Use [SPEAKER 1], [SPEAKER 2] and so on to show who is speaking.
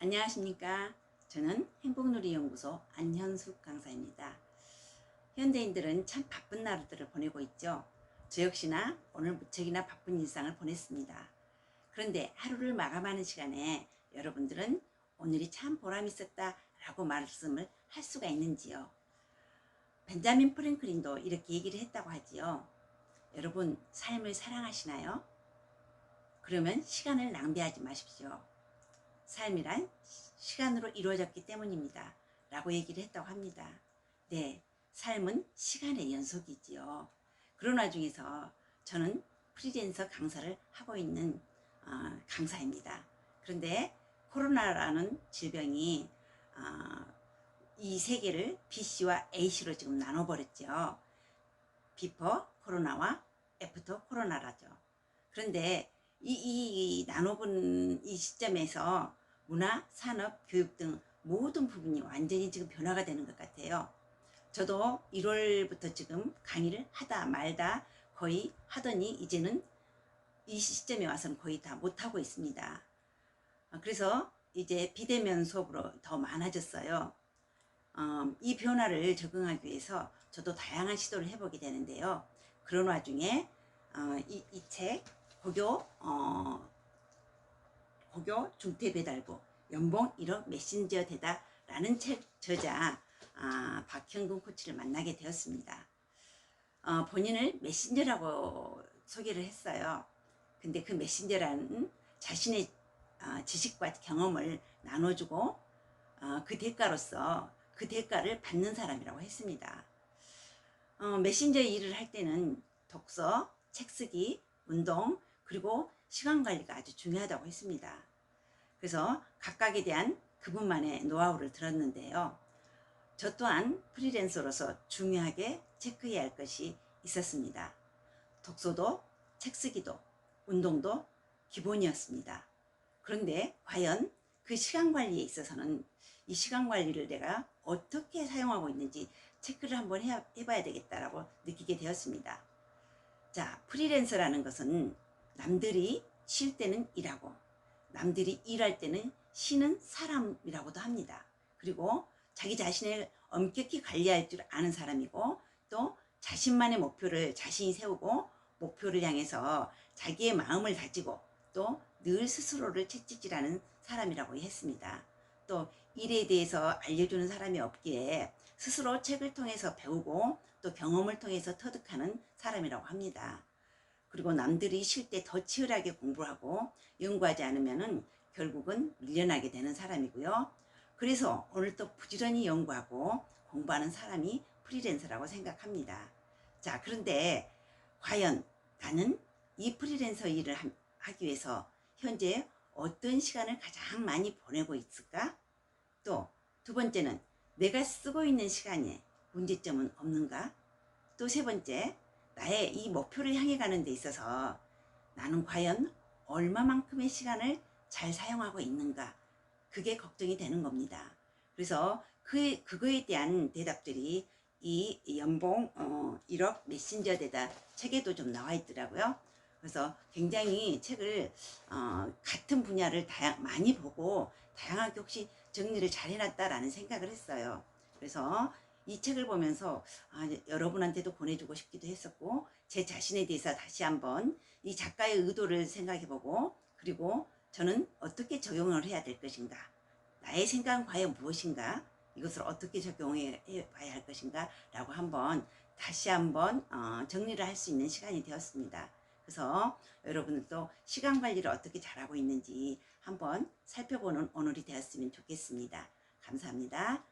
[SPEAKER 1] 안녕하십니까. 저는 행복누리연구소 안현숙 강사입니다. 현대인들은 참 바쁜 나날들을 보내고 있죠. 저 역시나 오늘 무척이나 바쁜 일상을 보냈습니다. 그런데 하루를 마감하는 시간에 여러분들은 오늘이 참 보람 있었다 라고 말씀을 할 수가 있는지요? 벤자민 프랭클린도 이렇게 얘기를 했다고 하지요. 여러분, 삶을 사랑하시나요? 그러면 시간을 낭비하지 마십시오. 삶이란 시간으로 이루어졌기 때문입니다. 라고 얘기를 했다고 합니다. 네, 삶은 시간의 연속이지요. 그런 와중에서 저는 프리랜서 강사를 하고 있는 강사입니다. 그런데 코로나라는 질병이 이 세계를 BC와 AC로 지금 나눠버렸죠. 비포 코로나와 애프터 코로나라죠. 그런데 이 나눠본 이 시점에서 문화, 산업, 교육 등 모든 부분이 완전히 지금 변화가 되는 것 같아요. 저도 1월부터 지금 강의를 하다 말다 거의 하더니 이제는 이 시점에 와서는 거의 다 못하고 있습니다. 그래서 이제 비대면 수업으로 더 많아졌어요. 이 변화를 적응하기 위해서 저도 다양한 시도를 해보게 되는데요. 그런 와중에 이 책 고교 중퇴배달부 연봉 1억 메신저 되다 라는 책 저자 박형근 코치를 만나게 되었습니다. 본인을 메신저라고 소개를 했어요. 근데 그 메신저라는 자신의 지식과 경험을 나눠주고 그 대가로서 그 대가를 받는 사람이라고 했습니다. 메신저 일을 할 때는 독서, 책 쓰기, 운동, 그리고 시간 관리가 아주 중요하다고 했습니다. 그래서 각각에 대한 그분만의 노하우를 들었는데요. 저 또한 프리랜서로서 중요하게 체크해야 할 것이 있었습니다. 독서도, 책 쓰기도, 운동도 기본이었습니다. 그런데 과연 그 시간 관리에 있어서는 이 시간 관리를 내가 어떻게 사용하고 있는지 체크를 한번 해봐야 되겠다라고 느끼게 되었습니다. 자, 프리랜서라는 것은 남들이 쉴 때는 일하고 남들이 일할 때는 쉬는 사람이라고도 합니다. 그리고 자기 자신을 엄격히 관리할 줄 아는 사람이고 또 자신만의 목표를 자신이 세우고 목표를 향해서 자기의 마음을 다지고 또 늘 스스로를 채찍질하는 사람이라고 했습니다. 또 일에 대해서 알려주는 사람이 없기에 스스로 책을 통해서 배우고 또 경험을 통해서 터득하는 사람이라고 합니다. 그리고 남들이 쉴 때 더 치열하게 공부하고 연구하지 않으면 결국은 밀려나게 되는 사람이고요. 그래서 오늘 또 부지런히 연구하고 공부하는 사람이 프리랜서라고 생각합니다. 자, 그런데 과연 나는 이 프리랜서 일을 하기 위해서 현재 어떤 시간을 가장 많이 보내고 있을까? 또 두 번째는 내가 쓰고 있는 시간에 문제점은 없는가? 또 세 번째, 나의 이 목표를 향해 가는 데 있어서 나는 과연 얼마만큼의 시간을 잘 사용하고 있는가? 그게 걱정이 되는 겁니다. 그래서 그거에 대한 대답들이 이 연봉 1억 메신저 되다 책에도 좀 나와 있더라고요. 그래서 굉장히 책을 같은 분야를 많이 보고 다양하게 혹시 정리를 잘 해놨다라는 생각을 했어요. 그래서 이 책을 보면서 여러분한테도 보내주고 싶기도 했었고 제 자신에 대해서 다시 한번 이 작가의 의도를 생각해보고 그리고 저는 어떻게 적용을 해야 될 것인가, 나의 생각은 과연 무엇인가, 이것을 어떻게 적용해 봐야 할 것인가 라고 한번 다시 한번 정리를 할 수 있는 시간이 되었습니다. 그래서 여러분들도 시간 관리를 어떻게 잘하고 있는지 한번 살펴보는 오늘이 되었으면 좋겠습니다. 감사합니다.